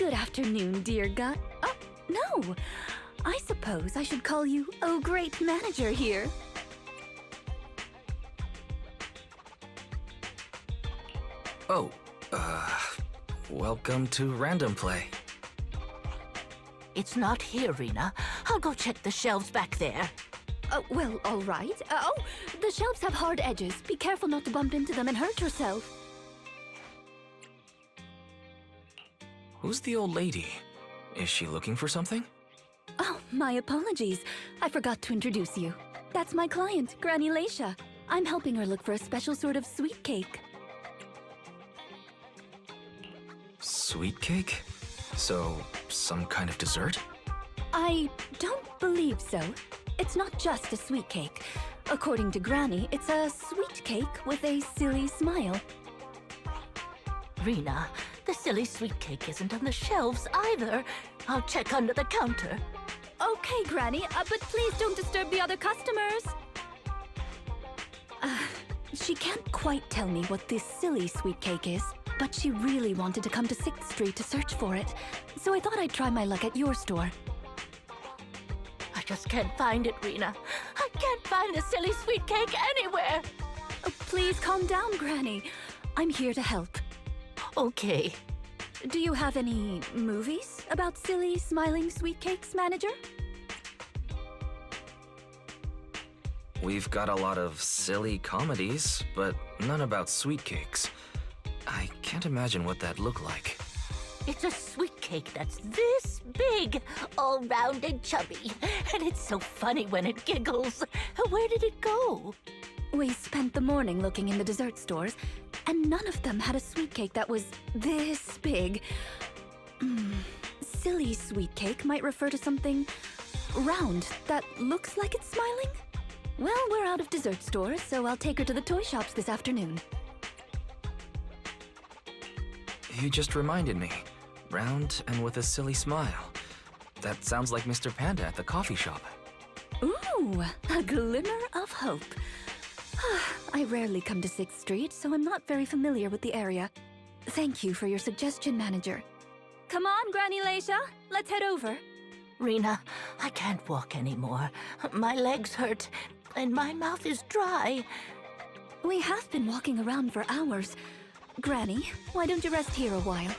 Good afternoon, dear God. Oh, no. I suppose I should call you, oh, great manager here. Oh, welcome to Random Play. It's not here, Rena. I'll go check the shelves back there. Oh, well, all right. Oh, the shelves have hard edges. Be careful not to bump into them and hurt yourself. Who's the old lady? Is she looking for something? Oh, my apologies. I forgot to introduce you. That's my client, Granny Laisha. I'm helping her look for a special sort of sweet cake. Sweet cake? So, some kind of dessert? I don't believe so. It's not just a sweet cake. According to Granny, it's a sweet cake with a silly smile. Rena, the silly sweet cake isn't on the shelves either. I'll check under the counter. Okay, Granny, but please don't disturb the other customers. She can't quite tell me what this silly sweet cake is, but she really wanted to come to 6th Street to search for it, so I thought I'd try my luck at your store. I just can't find it, Rena. I can't find the silly sweet cake anywhere. Oh, please calm down, Granny. I'm here to help. Okay. Do you have any movies about silly, smiling sweet cakes, manager? We've got a lot of silly comedies, but none about sweet cakes. I can't imagine what that'd look like. It's a sweet cake that's this big, all round and chubby. And it's so funny when it giggles. Where did it go? We spent the morning looking in the dessert stores, and none of them had a sweet cake that was this big. Silly sweet cake might refer to something round that looks like it's smiling? Well, we're out of dessert stores, so I'll take her to the toy shops this afternoon. You just reminded me. Round and with a silly smile. That sounds like Mr. Panda at the coffee shop. Ooh, a glimmer of hope. I rarely come to 6th Street, so I'm not very familiar with the area. Thank you for your suggestion, manager. Come on, Granny Laisha. Let's head over. Rena, I can't walk anymore. My legs hurt, and my mouth is dry. We have been walking around for hours. Granny, why don't you rest here a while?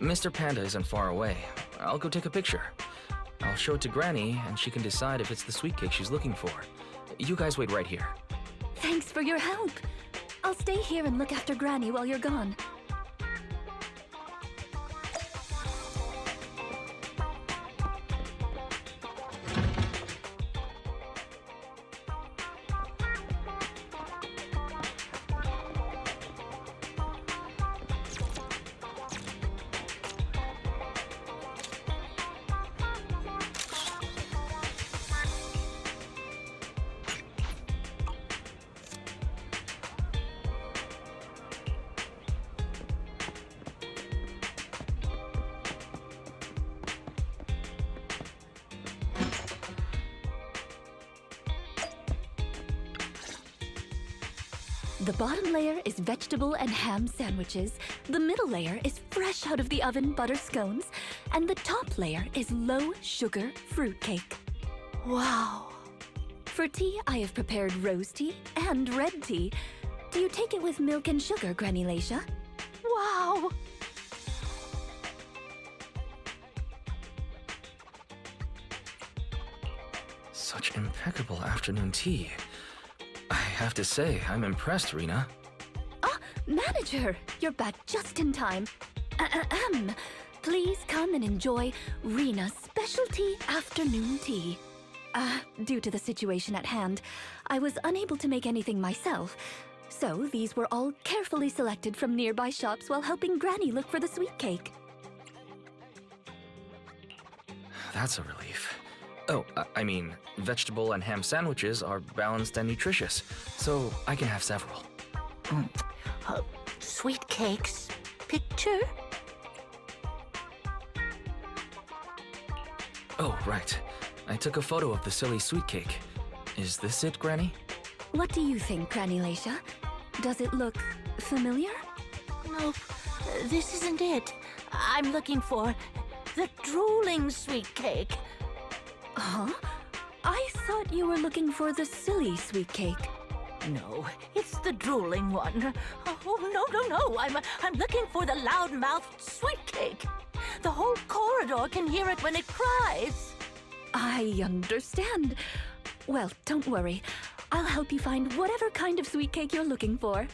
Mr. Panda isn't far away. I'll go take a picture. I'll show it to Granny, and she can decide if it's the sweet cake she's looking for. You guys wait right here. Thanks for your help. I'll stay here and look after Granny while you're gone. The bottom layer is vegetable and ham sandwiches, the middle layer is fresh out of the oven butter scones, and the top layer is low-sugar fruitcake. Wow. For tea, I have prepared rose tea and red tea. Do you take it with milk and sugar, Granny Laisha? Wow. Such impeccable afternoon tea. I have to say, I'm impressed, Rena. Ah, manager, you're back just in time. Please come and enjoy Rena's specialty afternoon tea. Due to the situation at hand, I was unable to make anything myself, so these were all carefully selected from nearby shops while helping Granny look for the sweet cake. That's a relief. Oh, I mean, vegetable and ham sandwiches are balanced and nutritious, so I can have several. Sweet cakes. Picture? Oh, right. I took a photo of the silly sweet cake. Is this it, Granny? What do you think, Granny Laisha? Does it look familiar? Nope. This isn't it. I'm looking for the drooling sweet cake. Huh? I thought you were looking for the silly sweet cake. No, it's the drooling one. Oh, no. I'm looking for the loud-mouthed sweet cake. The whole corridor can hear it when it cries. I understand. Well, don't worry. I'll help you find whatever kind of sweet cake you're looking for.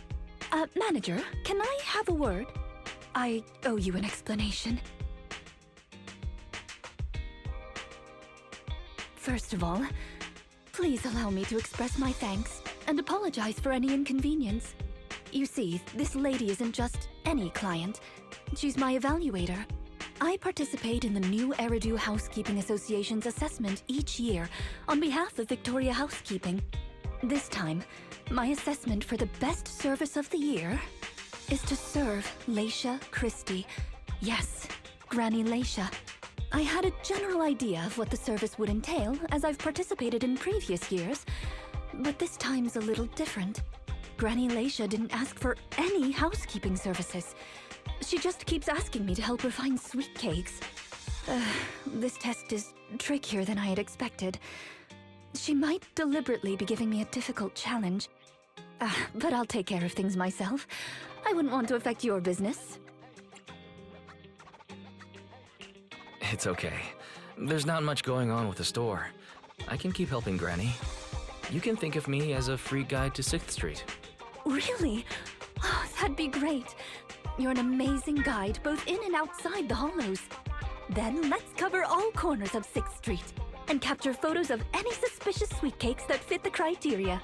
Manager, can I have a word? I owe you an explanation. First of all, please allow me to express my thanks and apologize for any inconvenience. You see, this lady isn't just any client. She's my evaluator. I participate in the new Eridu Housekeeping Association's assessment each year on behalf of Victoria Housekeeping. This time, my assessment for the best service of the year is to serve Leisha Christie. Yes, Granny Leisha. I had a general idea of what the service would entail, as I've participated in previous years, but this time's a little different. Granny Leisha didn't ask for any housekeeping services. She just keeps asking me to help her find sweet cakes. This test is trickier than I had expected. She might deliberately be giving me a difficult challenge. But I'll take care of things myself. I wouldn't want to affect your business. It's okay. There's not much going on with the store. I can keep helping Granny. You can think of me as a free guide to 6th Street. Really? Oh, that'd be great. You're an amazing guide, both in and outside the hollows. Then let's cover all corners of 6th Street and capture photos of any suspicious sweet cakes that fit the criteria.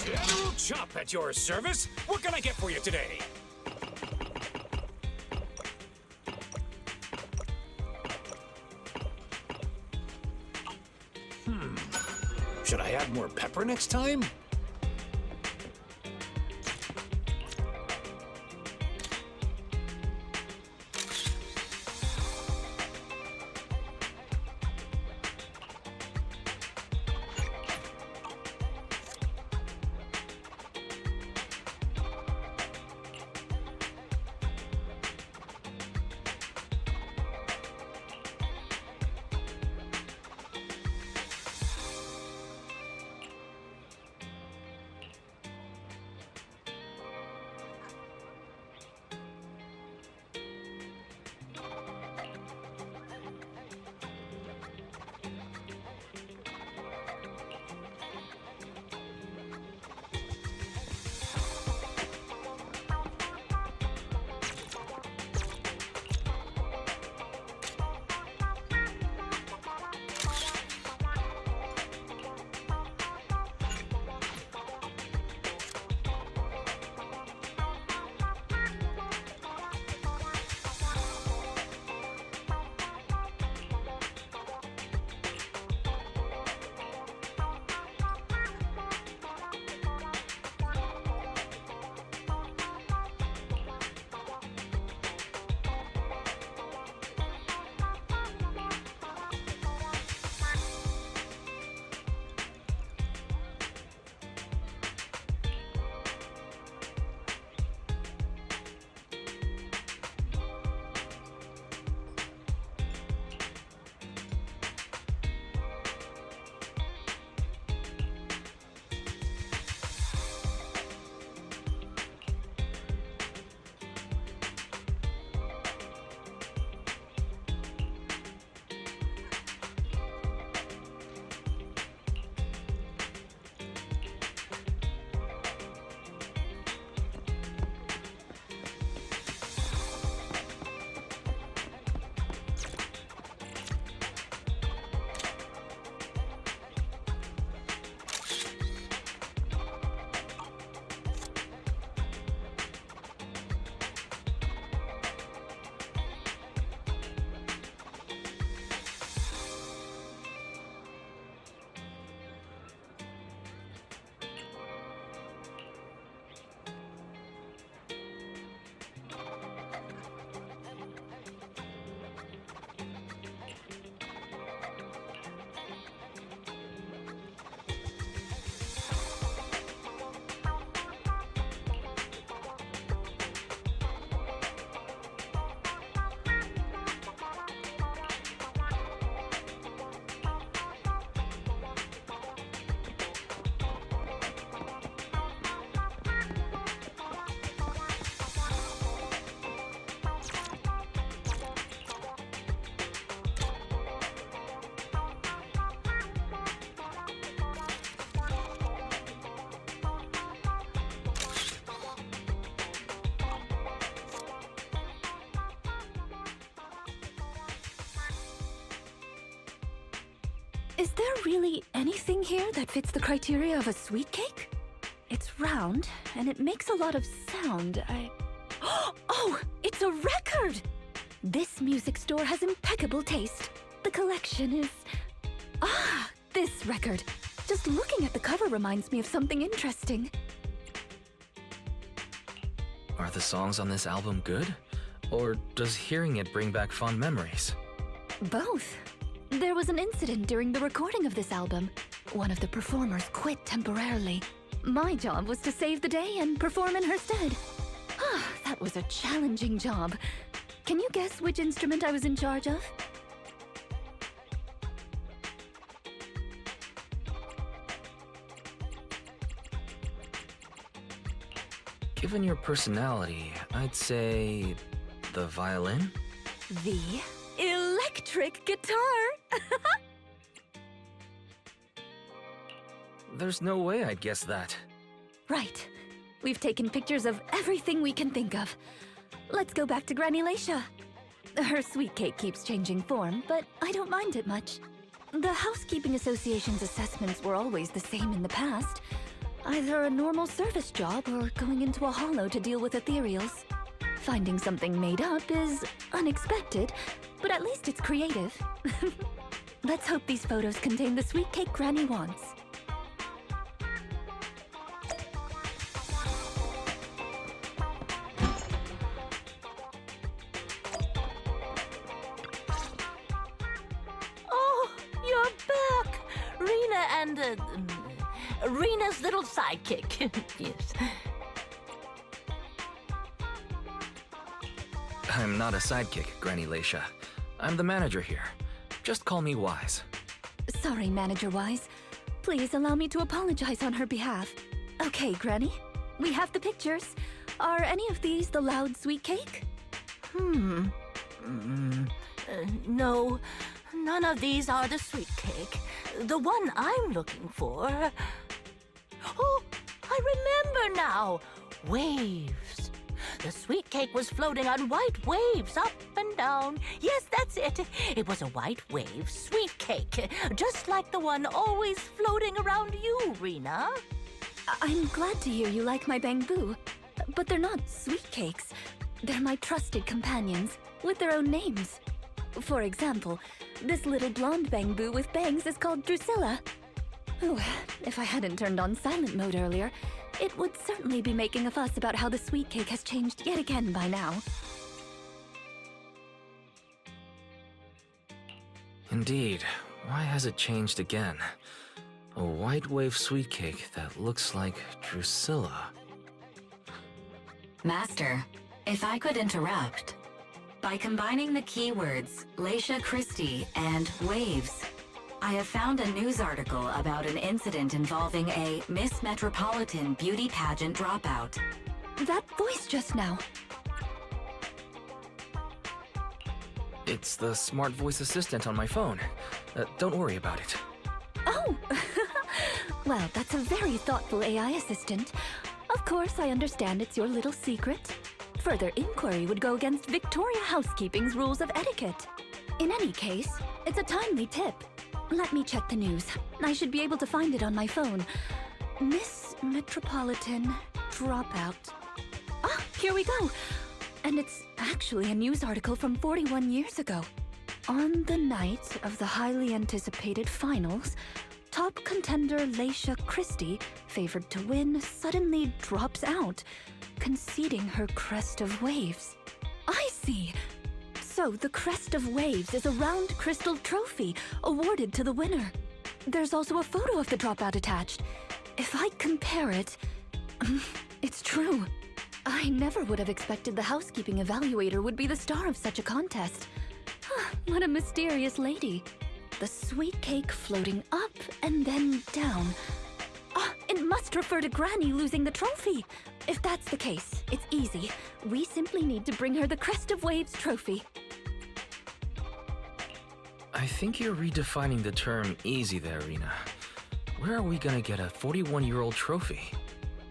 General Chop at your service. What can I get for you today? Should I add more pepper next time? Is there really anything here that fits the criteria of a sweet cake? It's round, and it makes a lot of sound. Oh, it's a record! This music store has impeccable taste. The collection is... Ah, this record. Just looking at the cover reminds me of something interesting. Are the songs on this album good? Or does hearing it bring back fond memories? Both. There was an incident during the recording of this album. One of the performers quit temporarily. My job was to save the day and perform in her stead. Ah, that was a challenging job. Can you guess which instrument I was in charge of? Given your personality, I'd say the violin? The electric guitar! There's no way I'd guess that. Right. We've taken pictures of everything we can think of. Let's go back to Granny Leisha. Her sweet cake keeps changing form, but I don't mind it much. The Housekeeping Association's assessments were always the same in the past. Either a normal service job or going into a hollow to deal with ethereals. Finding something made up is unexpected, but at least it's creative. Let's hope these photos contain the sweet cake Granny wants. Oh, you're back! Rena and, Rena's little sidekick. Yes. I'm not a sidekick, Granny Leisha. I'm the manager here. Just call me Wise. Sorry, Manager Wise. Please allow me to apologize on her behalf. Okay, Granny. We have the pictures. Are any of these the loud sweet cake? No, none of these are the sweet cake. The one I'm looking for... Oh, I remember now! Waves. The sweet cake was floating on white waves up and down. Yes, that's it. It was a white wave sweet cake, just like the one always floating around you, Rena. I'm glad to hear you like my bamboo, but they're not sweet cakes. They're my trusted companions, with their own names. For example, this little blonde bamboo with bangs is called Drusilla. Oh, if I hadn't turned on silent mode earlier, it would certainly be making a fuss about how the sweet cake has changed yet again by now. Indeed. Why has it changed again? A white wave sweet cake that looks like Drusilla. Master, if I could interrupt. By combining the keywords Leisha Christie and waves, I have found a news article about an incident involving a Miss Metropolitan beauty pageant dropout. That voice just now. It's the smart voice assistant on my phone. Don't worry about it. Oh! Well, that's a very thoughtful AI assistant. Of course, I understand it's your little secret. Further inquiry would go against Victoria Housekeeping's rules of etiquette. In any case, it's a timely tip. Let me check the news. I should be able to find it on my phone. Miss Metropolitan dropout. Ah, here we go. And it's actually a news article from 41 years ago. On the night of the highly anticipated finals, top contender Leisha Christie, favored to win, suddenly drops out, conceding her crest of waves. I see! So the crest of waves is a round crystal trophy awarded to the winner. There's also a photo of the dropout attached. If I compare it, it's true. I never would have expected the housekeeping evaluator would be the star of such a contest. What a mysterious lady. The sweet cake floating up and then down. It must refer to Granny losing the trophy. If that's the case, it's easy. We simply need to bring her the Crest of Waves trophy. I think you're redefining the term easy there, Rena. Where are we gonna get a 41-year-old trophy?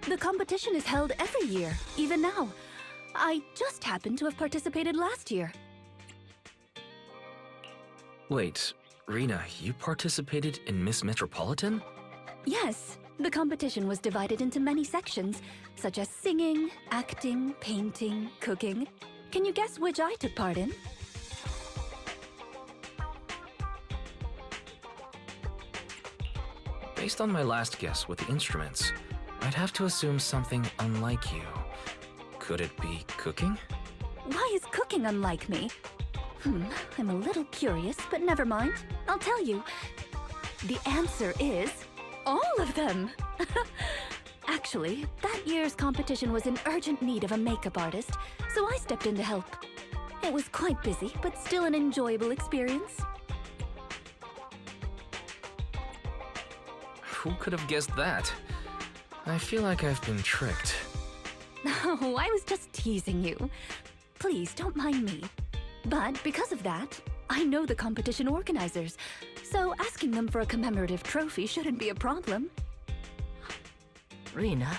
The competition is held every year, even now. I just happened to have participated last year. Wait, Rena, you participated in Miss Metropolitan? Yes, the competition was divided into many sections, such as singing, acting, painting, cooking. Can you guess which I took part in? Based on my last guess with the instruments, I'd have to assume something unlike you. Could it be cooking? Why is cooking unlike me? I'm a little curious, but never mind. I'll tell you. The answer is all of them. Actually, that year's competition was in urgent need of a makeup artist, so I stepped in to help. It was quite busy, but still an enjoyable experience. Who could have guessed that? I feel like I've been tricked. Oh, I was just teasing you. Please, don't mind me. But because of that, I know the competition organizers, so asking them for a commemorative trophy shouldn't be a problem. Rena,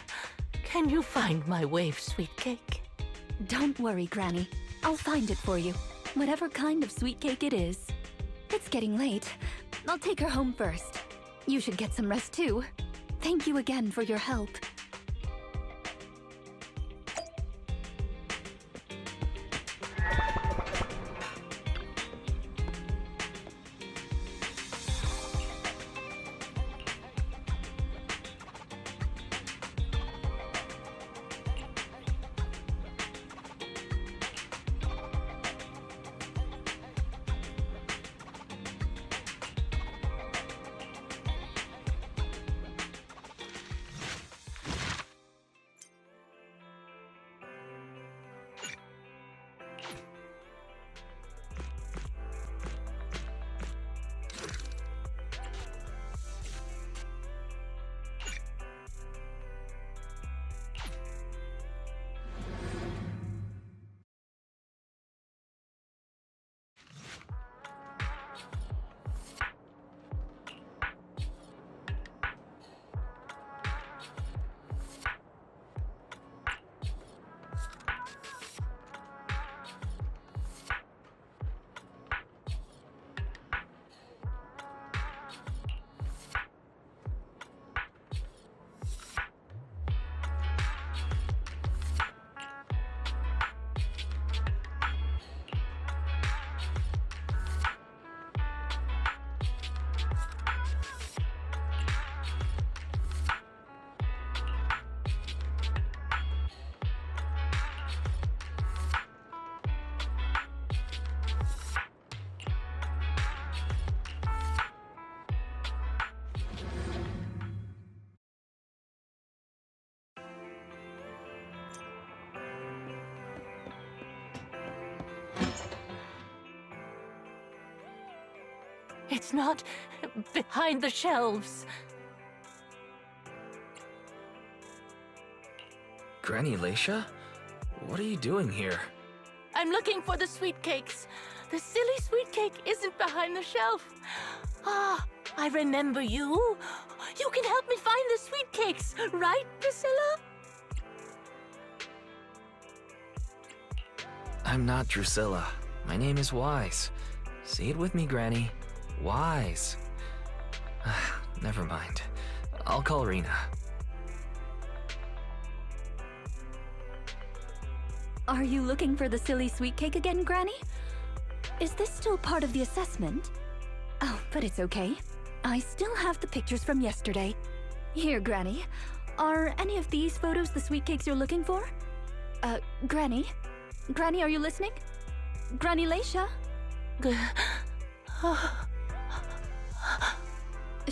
can you find my wave sweet cake? Don't worry, Granny. I'll find it for you, whatever kind of sweet cake it is. It's getting late. I'll take her home first. You should get some rest too. Thank you again for your help. It's not behind the shelves. Granny Leisha? What are you doing here? I'm looking for the sweet cakes. The silly sweet cake isn't behind the shelf. Ah, I remember you. You can help me find the sweet cakes, right, Priscilla? I'm not Drusilla. My name is Wise. Say it with me, Granny. Wise. Never mind. I'll call Rena. Are you looking for the silly sweet cake again, Granny? Is this still part of the assessment? Oh, but it's okay. I still have the pictures from yesterday. Here, Granny. Are any of these photos the sweet cakes you're looking for? Granny? Granny, are you listening? Granny Leisha?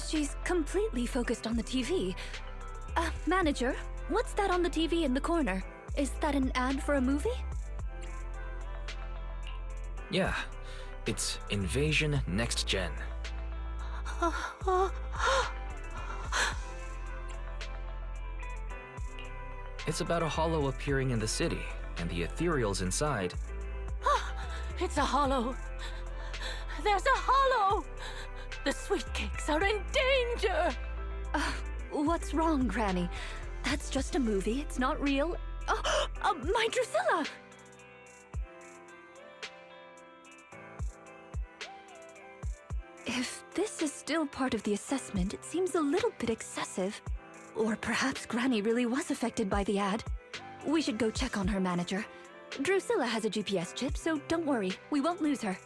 She's completely focused on the TV. Manager, what's that on the TV in the corner? Is that an ad for a movie? Yeah, it's Invasion Next Gen. It's about a hollow appearing in the city, and the ethereals inside. It's a hollow. There's a hollow! The sweet cakes are in danger! What's wrong, Granny? That's just a movie, it's not real. My Drusilla! If this is still part of the assessment, it seems a little bit excessive. Or perhaps Granny really was affected by the ad. We should go check on her manager. Drusilla has a GPS chip, so don't worry, we won't lose her.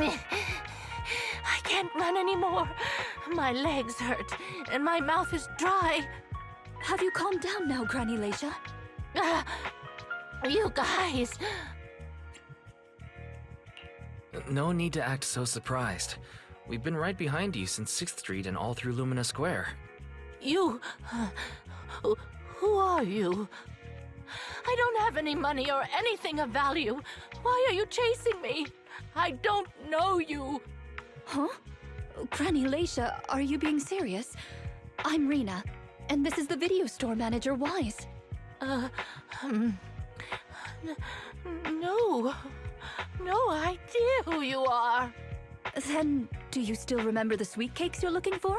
I can't run anymore. My legs hurt, and my mouth is dry. Have you calmed down now, Granny Leisha? You guys. No need to act so surprised. We've been right behind you since 6th Street and all through Lumina Square. You... who are you? I don't have any money or anything of value. Why are you chasing me? I don't know you. Huh? Granny Leisha, are you being serious? I'm Rena, and this is the video store manager, Wise. No. No idea who you are. Then, do you still remember the sweet cakes you're looking for?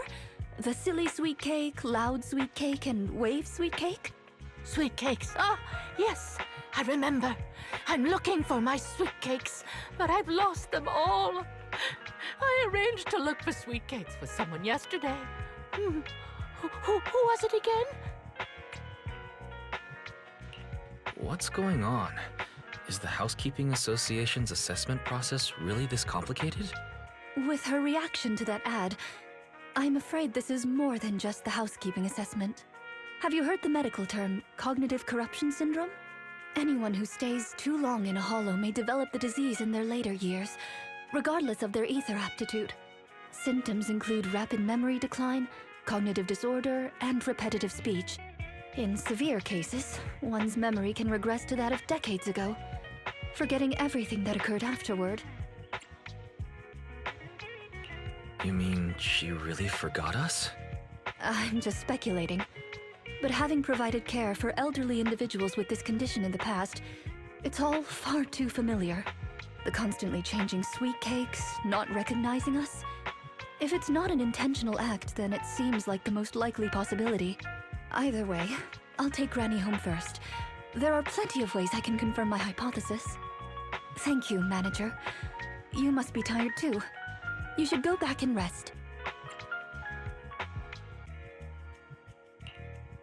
The silly sweet cake, loud sweet cake, and wave sweet cake? Sweet cakes. Ah, yes, I remember. I'm looking for my sweet cakes, but I've lost them all. I arranged to look for sweet cakes with someone yesterday. Who was it again? What's going on? Is the Housekeeping Association's assessment process really this complicated? With her reaction to that ad, I'm afraid this is more than just the housekeeping assessment. Have you heard the medical term, cognitive corruption syndrome? Anyone who stays too long in a hollow may develop the disease in their later years, regardless of their ether aptitude. Symptoms include rapid memory decline, cognitive disorder, and repetitive speech. In severe cases, one's memory can regress to that of decades ago, forgetting everything that occurred afterward. You mean she really forgot us? I'm just speculating. But having provided care for elderly individuals with this condition in the past, it's all far too familiar. The constantly changing sweet cakes, not recognizing us. If it's not an intentional act, then it seems like the most likely possibility. Either way, I'll take Granny home first. There are plenty of ways I can confirm my hypothesis. Thank you, Manager. You must be tired too. You should go back and rest.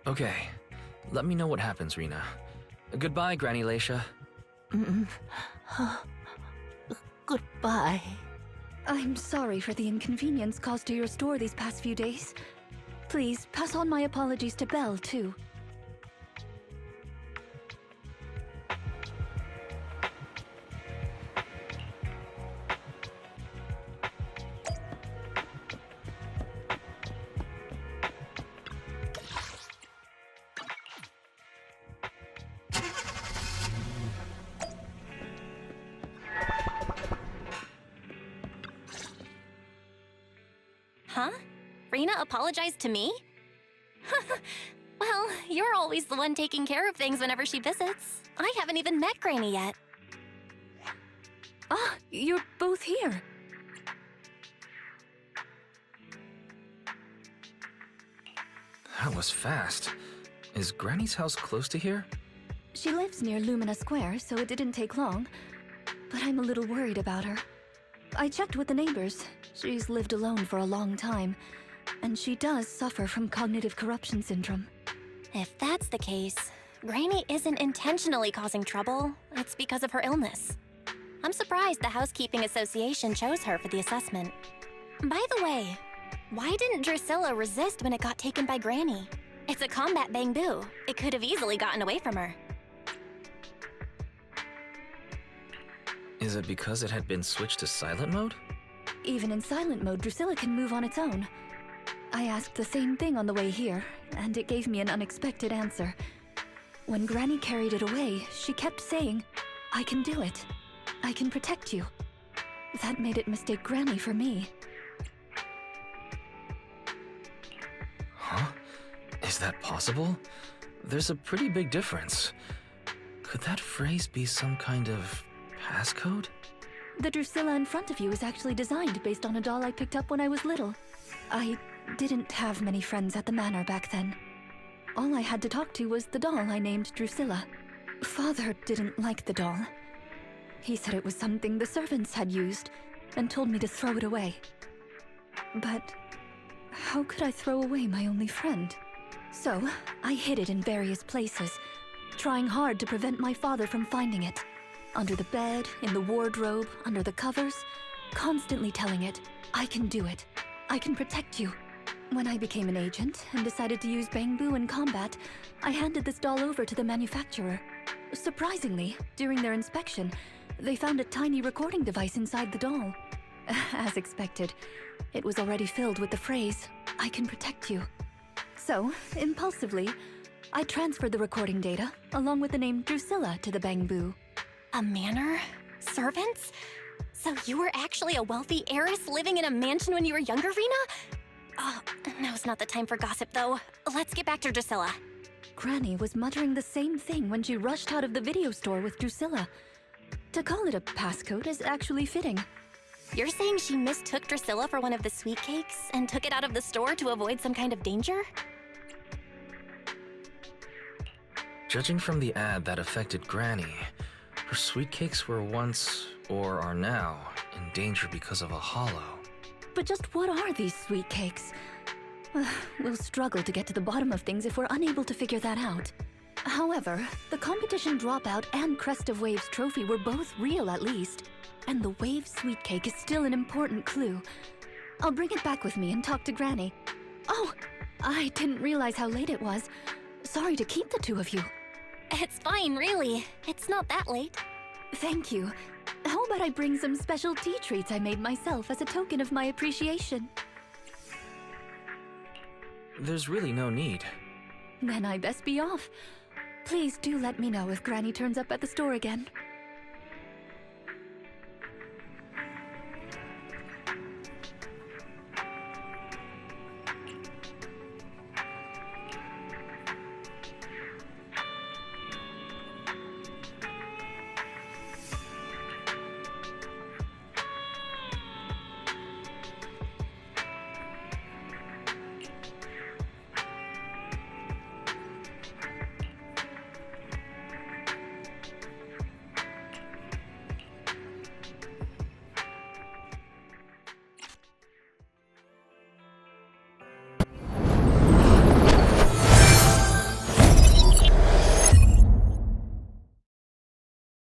Okay. Let me know what happens, Rena. Goodbye, Granny Leisha. Goodbye. I'm sorry for the inconvenience caused to your store these past few days. Please, pass on my apologies to Belle, too. Huh? Rena apologized to me? Well, you're always the one taking care of things whenever she visits. I haven't even met Granny yet. Ah, you're both here. That was fast. Is Granny's house close to here? She lives near Lumina Square, so it didn't take long. But I'm a little worried about her. I checked with the neighbors. She's lived alone for a long time, and she does suffer from cognitive corruption syndrome. If that's the case, Granny isn't intentionally causing trouble. It's because of her illness. I'm surprised the Housekeeping Association chose her for the assessment. By the way, why didn't Drusilla resist when it got taken by Granny? It's a combat bamboo. It could have easily gotten away from her. Is it because it had been switched to silent mode? Even in silent mode, Drusilla can move on its own. I asked the same thing on the way here, and it gave me an unexpected answer. When Granny carried it away, she kept saying, "I can do it. I can protect you." That made it mistake Granny for me. Huh? Is that possible? There's a pretty big difference. Could that phrase be some kind of passcode? The Drusilla in front of you is actually designed based on a doll I picked up when I was little. I didn't have many friends at the manor back then. All I had to talk to was the doll I named Drusilla. Father didn't like the doll. He said it was something the servants had used and told me to throw it away. But how could I throw away my only friend? So I hid it in various places, trying hard to prevent my father from finding it. Under the bed, in the wardrobe, under the covers, constantly telling it, "I can do it. I can protect you." When I became an agent and decided to use bamboo in combat, I handed this doll over to the manufacturer. Surprisingly, during their inspection, they found a tiny recording device inside the doll. As expected, it was already filled with the phrase, "I can protect you." So, impulsively, I transferred the recording data, along with the name Drusilla, to the bamboo. A manor? Servants? So you were actually a wealthy heiress living in a mansion when you were younger, Rena? Oh, now's not the time for gossip, though. Let's get back to Drusilla. Granny was muttering the same thing when she rushed out of the video store with Drusilla. To call it a passcode is actually fitting. You're saying she mistook Drusilla for one of the sweet cakes and took it out of the store to avoid some kind of danger? Judging from the ad that affected Granny, her sweet cakes were once, or are now, in danger because of a hollow. But just what are these sweet cakes? We'll struggle to get to the bottom of things if we're unable to figure that out. However, the competition dropout and Crest of Waves trophy were both real at least, and the Wave sweet cake is still an important clue. I'll bring it back with me and talk to Granny. Oh, I didn't realize how late it was. Sorry to keep the two of you. It's fine, really. It's not that late. Thank you. How about I bring some special tea treats I made myself as a token of my appreciation? There's really no need. Then I best be off. Please do let me know if Granny turns up at the store again.